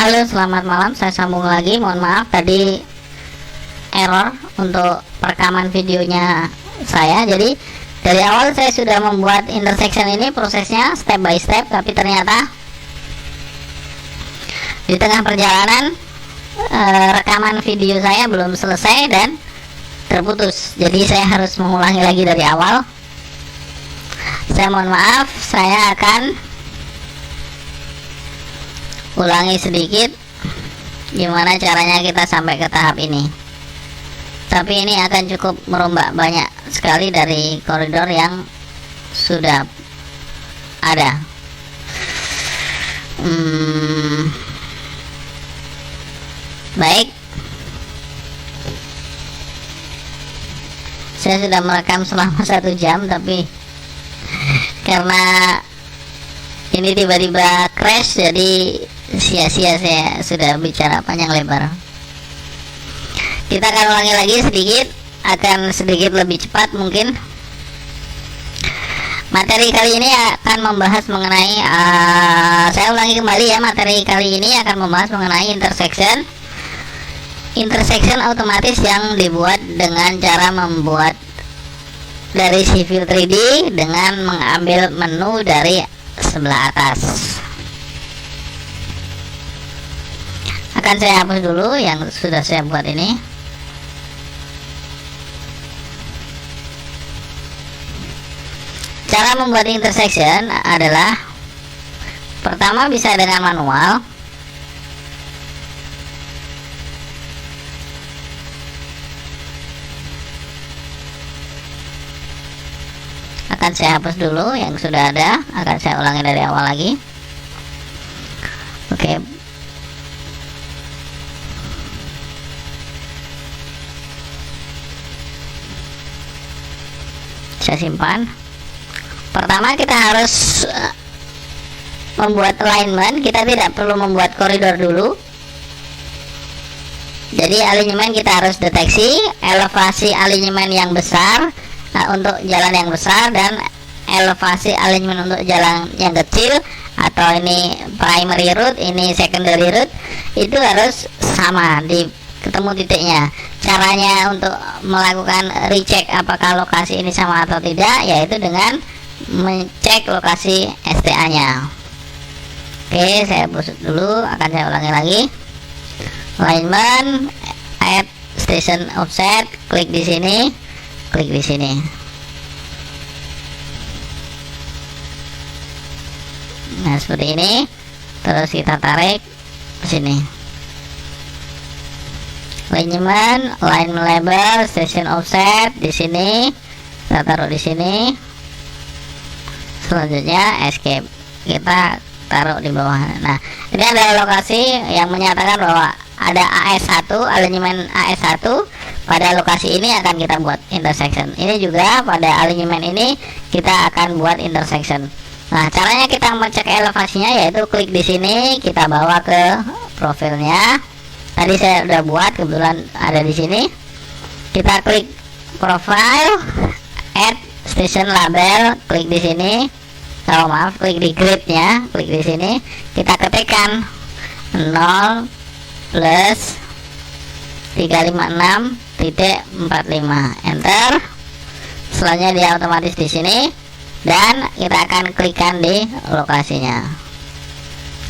Halo, selamat malam. Saya sambung lagi. Mohon maaf tadi error untuk perekaman videonya saya. Jadi dari awal saya sudah membuat intersection ini prosesnya step by step, tapi ternyata di tengah perjalanan rekaman video saya belum selesai dan terputus. Jadi saya harus mengulangi lagi dari awal. Saya mohon maaf, saya akan ulangi sedikit gimana caranya kita sampai ke tahap ini. Tapi ini akan cukup merombak banyak sekali dari koridor yang sudah ada. Baik, saya sudah merekam selama 1 jam, tapi karena ini tiba-tiba crash, jadi sia-sia saya sudah bicara panjang lebar. Kita akan ulangi lagi sedikit, akan sedikit lebih cepat mungkin. Materi kali ini akan membahas mengenai saya ulangi kembali ya, materi kali ini akan membahas mengenai intersection otomatis yang dibuat dengan cara membuat dari Civil 3D dengan mengambil menu dari sebelah atas. Akan saya hapus dulu yang sudah saya buat ini. Cara membuat intersection adalah pertama bisa dengan manual. Akan saya hapus dulu yang sudah ada, akan saya ulangi dari awal lagi. Oke. Saya simpan. Pertama kita harus membuat alignment. Kita tidak perlu membuat koridor dulu. Jadi alignment kita harus deteksi elevasi alignment yang besar untuk jalan yang besar dan elevasi alignment untuk jalan yang kecil, atau ini primary route, ini secondary route, itu harus sama, di ketemu titiknya. Caranya untuk melakukan recheck apakah lokasi ini sama atau tidak, yaitu dengan mengecek lokasi STA nya. Oke, saya hapus dulu, akan saya ulangi lagi. Alignment, add station offset, klik di sini, klik di sini. Nah, seperti ini. Terus kita tarik ke sini. Alignment, line label, station offset di sini. Kita taruh di sini. Selanjutnya escape. Kita taruh di bawah. Nah, ini ada lokasi yang menyatakan bahwa ada AS1, alignment AS1. Pada lokasi ini akan kita buat intersection. Ini juga pada alignment ini kita akan buat intersection. Nah, caranya kita mengecek elevasinya yaitu klik di sini, kita bawa ke profilnya. Tadi saya udah buat, kebetulan ada di sini. Kita klik profile, add station label, klik di sini. Oh, maaf, klik di gridnya, klik di sini. Kita ketikkan 0 plus 356.45, enter. Selanjutnya dia otomatis di sini dan kita akan klikkan di lokasinya.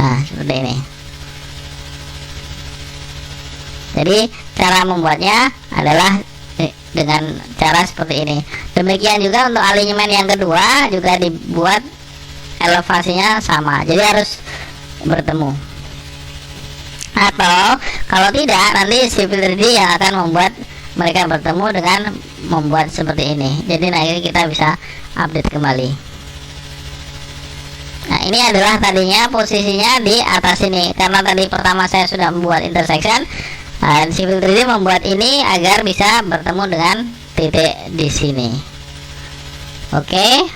Nah, seperti ini. Jadi cara membuatnya adalah dengan cara seperti ini. Demikian juga untuk alignment yang kedua juga dibuat elevasinya sama, jadi harus bertemu. Atau kalau tidak, nanti Civil 3D yang akan membuat mereka bertemu dengan membuat seperti ini. Jadi nanti kita bisa update kembali. Nah, ini adalah tadinya posisinya di atas ini, karena tadi pertama saya sudah membuat intersection. Nah, Civil 3D membuat ini agar bisa bertemu dengan titik di sini. Oke,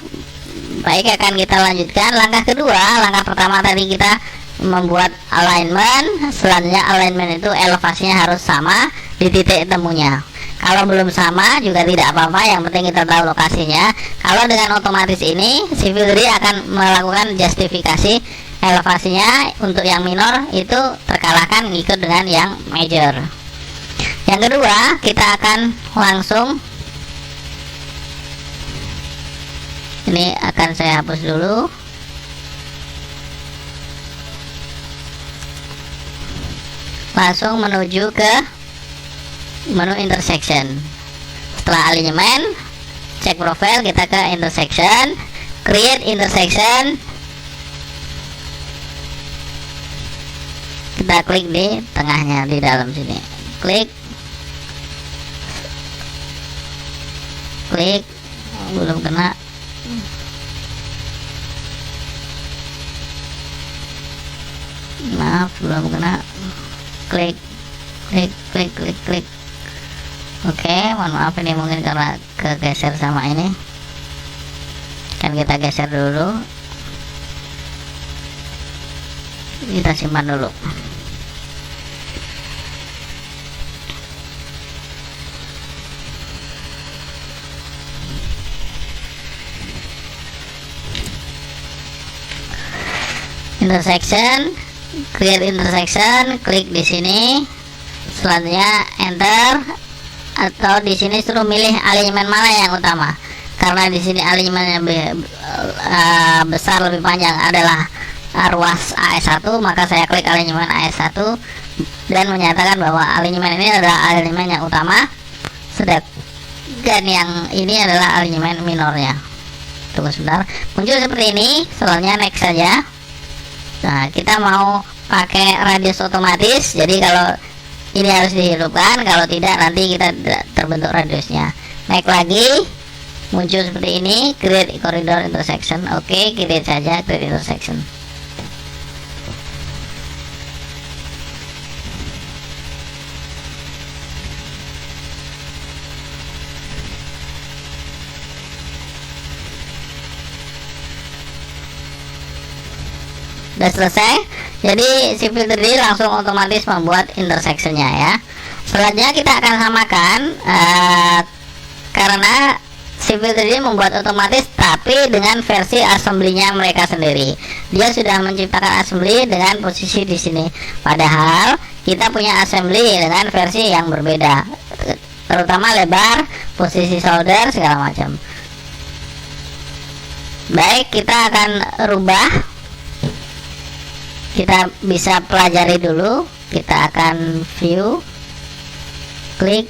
baik, akan kita lanjutkan langkah kedua. Langkah pertama tadi kita membuat alignment, selanjutnya alignment itu elevasinya harus sama di titik temunya. Kalau belum sama juga tidak apa-apa, yang penting kita tahu lokasinya. Kalau dengan otomatis ini, Civil 3D akan melakukan justifikasi elevasinya untuk yang minor itu terkalahkan ikut dengan yang major. Yang kedua, kita akan langsung, ini akan saya hapus dulu. Langsung menuju ke menu intersection. Setelah alignment, cek profile, kita ke intersection, create intersection. Kita klik di tengahnya, di dalam sini, klik, belum kena. Maaf, belum kena. Klik. Oke, mohon maaf, ini mungkin karena kegeser sama ini. Kan kita geser dulu, kita simpan dulu. Intersection, create intersection, klik di sini. Selanjutnya enter, atau di sini suruh milih alignment mana yang utama. Karena di sini alignmentnya besar, lebih panjang adalah ruas AS1, maka saya klik alignment AS1 dan menyatakan bahwa alignment ini adalah alignment yang utama, sedangkan yang ini adalah alignment minornya. Tunggu sebentar, muncul seperti ini. Selanjutnya next saja. Nah, kita mau pakai radius otomatis, jadi kalau ini harus dihidupkan, kalau tidak nanti kita terbentuk radiusnya. Naik lagi, muncul seperti ini, create corridor intersection. Oke, create saja create intersection. Sudah selesai, jadi si filter D langsung otomatis membuat intersectionnya ya. Selanjutnya kita akan samakan, karena si filter D membuat otomatis tapi dengan versi assembly-nya mereka sendiri. Dia sudah menciptakan assembly dengan posisi di sini, padahal kita punya assembly dengan versi yang berbeda, terutama lebar, posisi solder, segala macam. Baik, kita akan rubah. Kita bisa pelajari dulu. Kita akan view, klik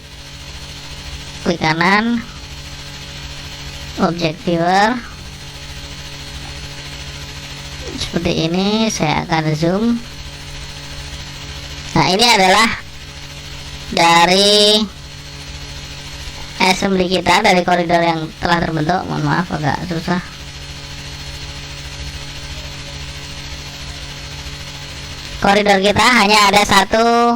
kanan, object viewer, seperti ini. Saya akan zoom. Nah, ini adalah dari assembly kita, dari koridor yang telah terbentuk. Mohon maaf, agak susah. Koridor kita hanya ada satu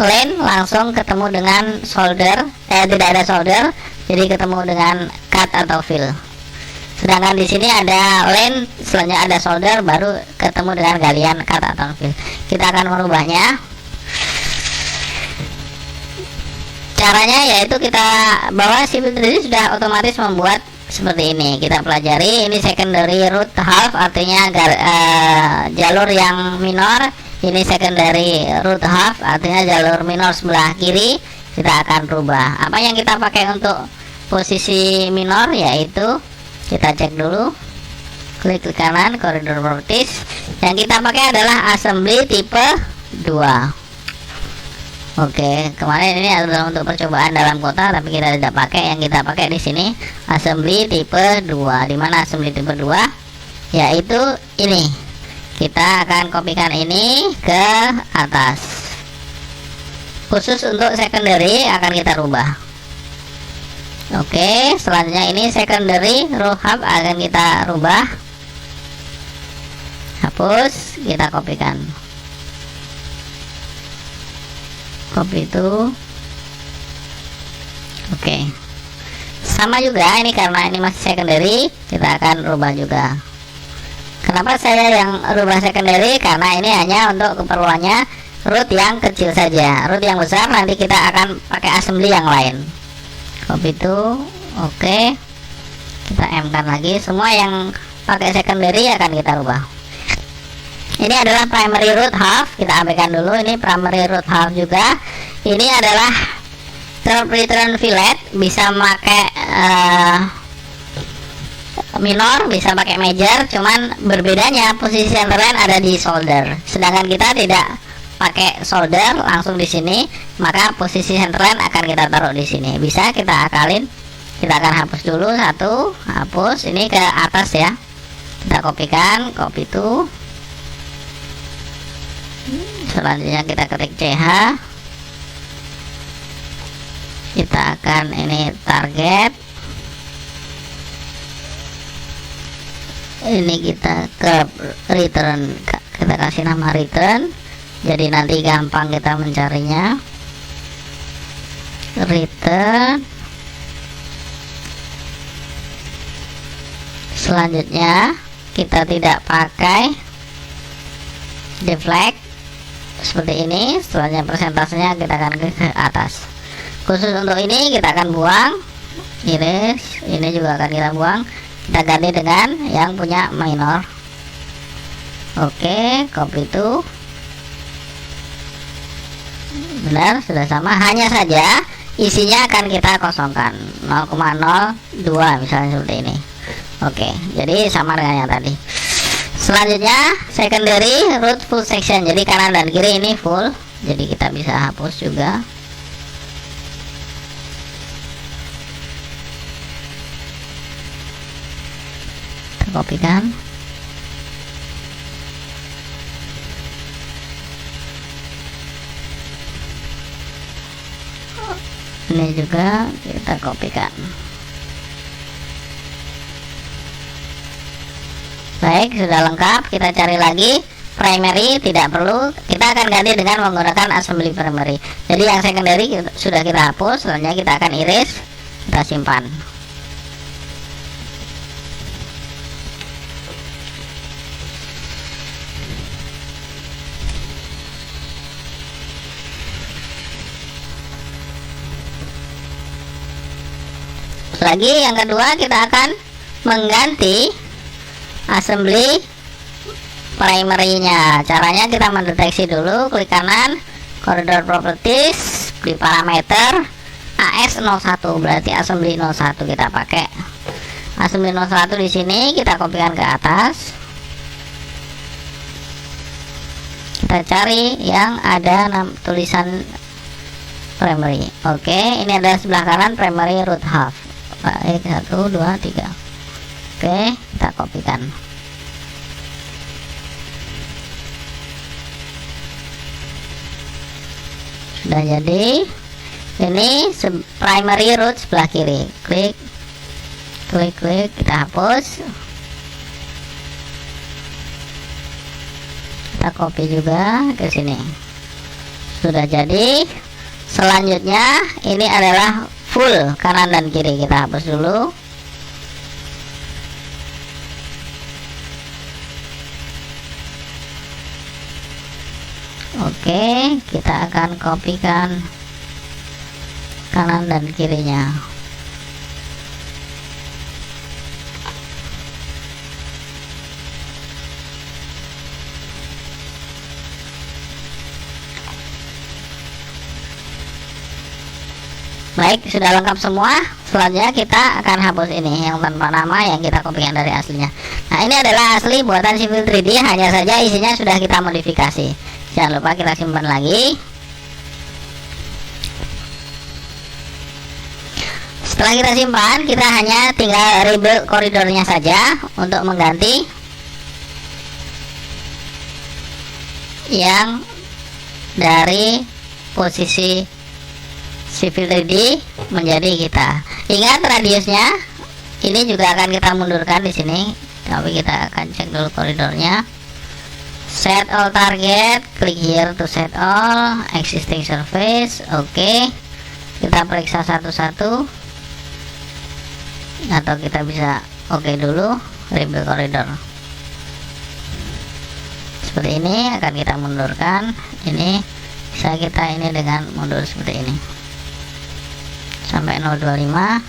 lane, langsung ketemu dengan solder, tidak ada solder, jadi ketemu dengan cut atau fill. Sedangkan di sini ada lane, selanjutnya ada solder, baru ketemu dengan galian cut atau fill. Kita akan merubahnya. Caranya yaitu kita bawa si filter ini sudah otomatis membuat seperti ini. Kita pelajari, ini secondary root half, artinya jalur yang minor. Ini secondary root half, artinya jalur minor sebelah kiri. Kita akan rubah. Apa yang kita pakai untuk posisi minor, yaitu kita cek dulu, klik ke kanan, koridor properties. Yang kita pakai adalah assembly tipe 2. Oke, kemarin ini adalah untuk percobaan dalam kota, tapi kita tidak pakai. Yang kita pakai di sini assembly tipe 2. Dimana assembly tipe 2? Yaitu ini. Kita akan kopikan ini ke atas. Khusus untuk secondary akan kita rubah. Oke, selanjutnya ini secondary row hub akan kita rubah. Hapus, kita kopikan. Copy itu. Oke, sama juga ini, karena ini masih secondary, kita akan rubah juga. Kenapa saya yang rubah secondary? Karena ini hanya untuk keperluannya root yang kecil saja. Root yang besar nanti kita akan pakai assembly yang lain. Copy itu. Oke, kita M kan lagi. Semua yang pakai secondary akan kita rubah. Ini adalah primary root half, kita abaikan dulu. Ini primary root half juga. Ini adalah third return fillet, bisa pakai minor, bisa pakai major, cuman berbedanya posisi centerline ada di shoulder, sedangkan kita tidak pakai shoulder langsung di sini, maka posisi centerline akan kita taruh di sini. Bisa kita akalin, kita akan hapus dulu satu, hapus ini ke atas ya, kita kopikan, copy to, selanjutnya kita ketik CH, kita akan ini target, ini kita ke return, kita kasih nama return, jadi nanti gampang kita mencarinya. Return, selanjutnya kita tidak pakai deflect seperti ini, selanjutnya persentasenya kita akan ke atas. Khusus untuk ini kita akan buang iris, ini juga akan kita buang, kita ganti dengan yang punya minor. Oke, copy to, benar, sudah sama, hanya saja isinya akan kita kosongkan 0,02 misalnya seperti ini. Oke, jadi sama dengan yang tadi. Selanjutnya secondary root full section, jadi kanan dan kiri ini full, jadi kita bisa hapus juga. Kita kopikan, ini juga kita kopikan. Baik, sudah lengkap. Kita cari lagi primary, tidak perlu, kita akan ganti dengan menggunakan assembly primary. Jadi yang secondary sudah kita hapus, selanjutnya kita akan iris, kita simpan. Lagi yang kedua kita akan mengganti assembly primary-nya. Caranya kita mendeteksi dulu, klik kanan, corridor properties, di parameter AS01, berarti assembly 01 kita pakai. Assembly 01 di sini kita kopikan ke atas. Kita cari yang ada tulisan primary. Oke, ini ada sebelah kanan primary root half. Baik, 1, 2, 3. Oke, kita kopikan. Sudah jadi. Ini primary root sebelah kiri. Klik, kita hapus. Kita copy juga ke sini. Sudah jadi. Selanjutnya ini adalah full kanan dan kiri, kita hapus dulu. Oke, kita akan kopikan kanan dan kirinya. Baik, sudah lengkap semua. Selanjutnya kita akan hapus ini yang tanpa nama yang kita kopikan dari aslinya. Nah, ini adalah asli buatan Civil 3D, hanya saja isinya sudah kita modifikasi. Jangan lupa kita simpan lagi. Setelah kita simpan, kita hanya tinggal rebuild koridornya saja untuk mengganti yang dari posisi Civil 3D menjadi kita. Ingat radiusnya ini juga akan kita mundurkan di sini, tapi kita akan cek dulu koridornya. Set all target, klik here to set all existing surface. Oke, kita periksa satu-satu, atau kita bisa oke dulu, rebuild koridor seperti ini. Akan kita mundurkan ini, bisa kita ini dengan mundur seperti ini sampai 025.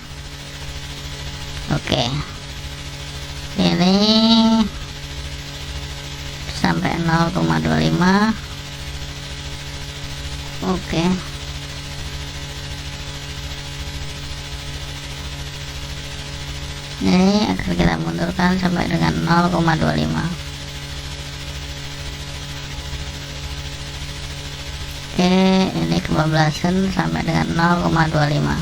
Oke, ini sampai 0,25. Oke. Ini akan kita mundurkan sampai dengan 0,25. Oke, ini kebablasan sampai dengan 0,25.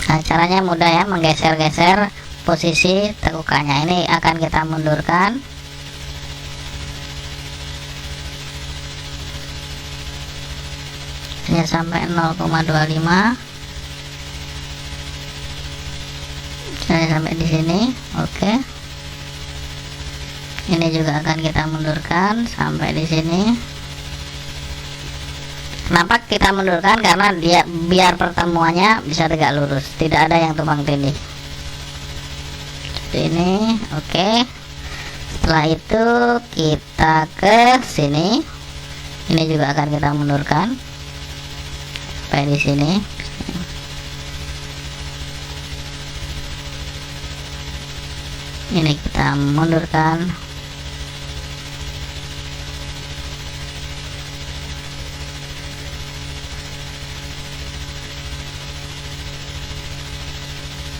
Nah, caranya mudah ya, menggeser-geser posisi tekukannya. Ini akan kita mundurkan. Ini sampai 0,25. Saya sampai di sini. Oke. Ini juga akan kita mundurkan sampai di sini. Kenapa kita mundurkan? Karena dia biar pertemuannya bisa tegak lurus, tidak ada yang tumpang tindih. Seperti ini. Oke. Setelah itu kita ke sini. Ini juga akan kita mundurkan sampai di sini. Ini kita mundurkan.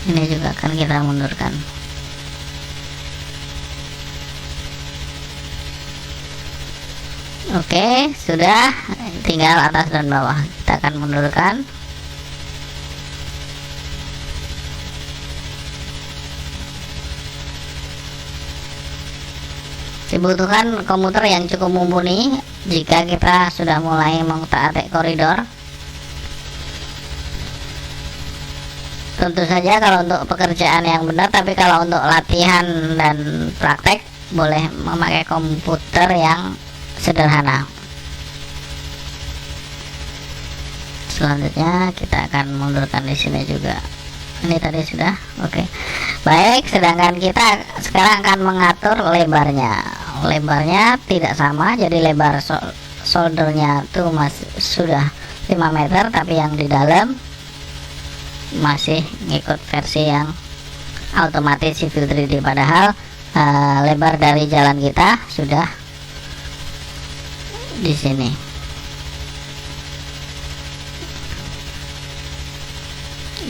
Ini juga akan kita mundurkan. Oke, sudah, tinggal atas dan bawah. Kita akan mundurkan. Dibutuhkan komputer yang cukup mumpuni jika kita sudah mulai mengutak-atik koridor. Tentu saja kalau untuk pekerjaan yang benar, tapi kalau untuk latihan dan praktek boleh memakai komputer yang sederhana. Selanjutnya kita akan mundurkan di sini juga. Ini tadi sudah. Oke. Baik, sedangkan kita sekarang akan mengatur lebarnya. Lebarnya tidak sama, jadi lebar soldernya tuh masih sudah 5 meter, tapi yang di dalam masih ngikut versi yang otomatis civil 3D, padahal lebar dari jalan kita sudah di sini.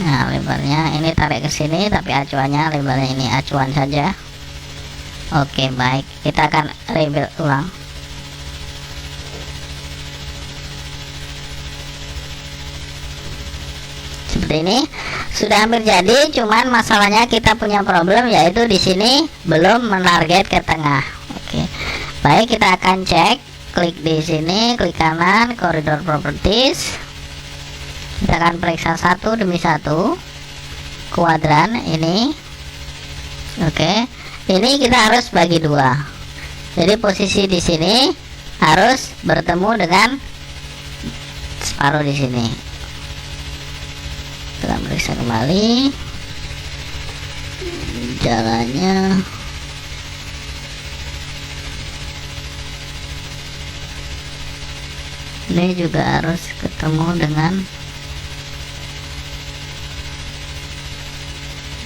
Nah, lebarnya ini tarik ke sini, tapi acuannya lebarnya ini acuan saja. Oke, baik, kita akan rebuild ulang. Seperti ini sudah hampir jadi, cuman masalahnya kita punya problem, yaitu di sini belum menarget ke tengah. Oke, baik, kita akan cek. Klik di sini, klik kanan, koridor properties. Kita akan periksa satu demi satu kuadran ini. Oke, ini kita harus bagi dua. Jadi posisi di sini harus bertemu dengan separuh di sini. Kita periksa kembali jalannya. Ini juga harus ketemu dengan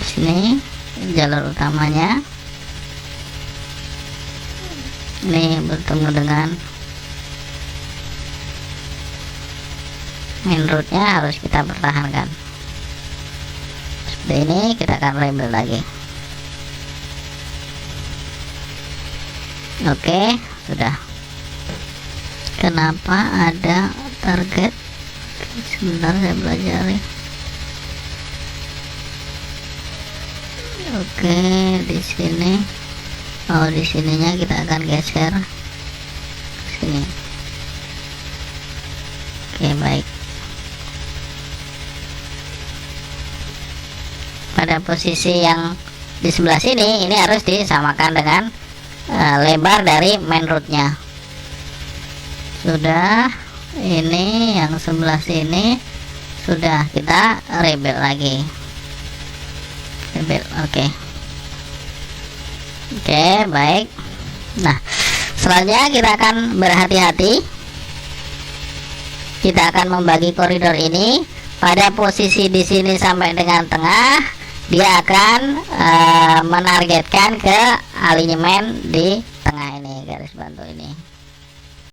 sini, jalur utamanya. Ini bertemu dengan main roadnya, harus kita pertahankan. Seperti ini, kita akan label lagi. Oke, sudah. Kenapa ada target? Sebentar, saya pelajari. Oke, di sini. Oh, di sininya kita akan geser ke sini. Oke, baik. Pada posisi yang di sebelah sini, ini harus disamakan dengan lebar dari main roadnya. Sudah. Ini yang sebelah sini sudah kita rebel lagi. Rebel, oke. Oke, baik. Nah, selanjutnya kita akan berhati-hati. Kita akan membagi koridor ini. Pada posisi di sini sampai dengan tengah, dia akan menargetkan ke alinyemen di tengah ini, garis bantu ini.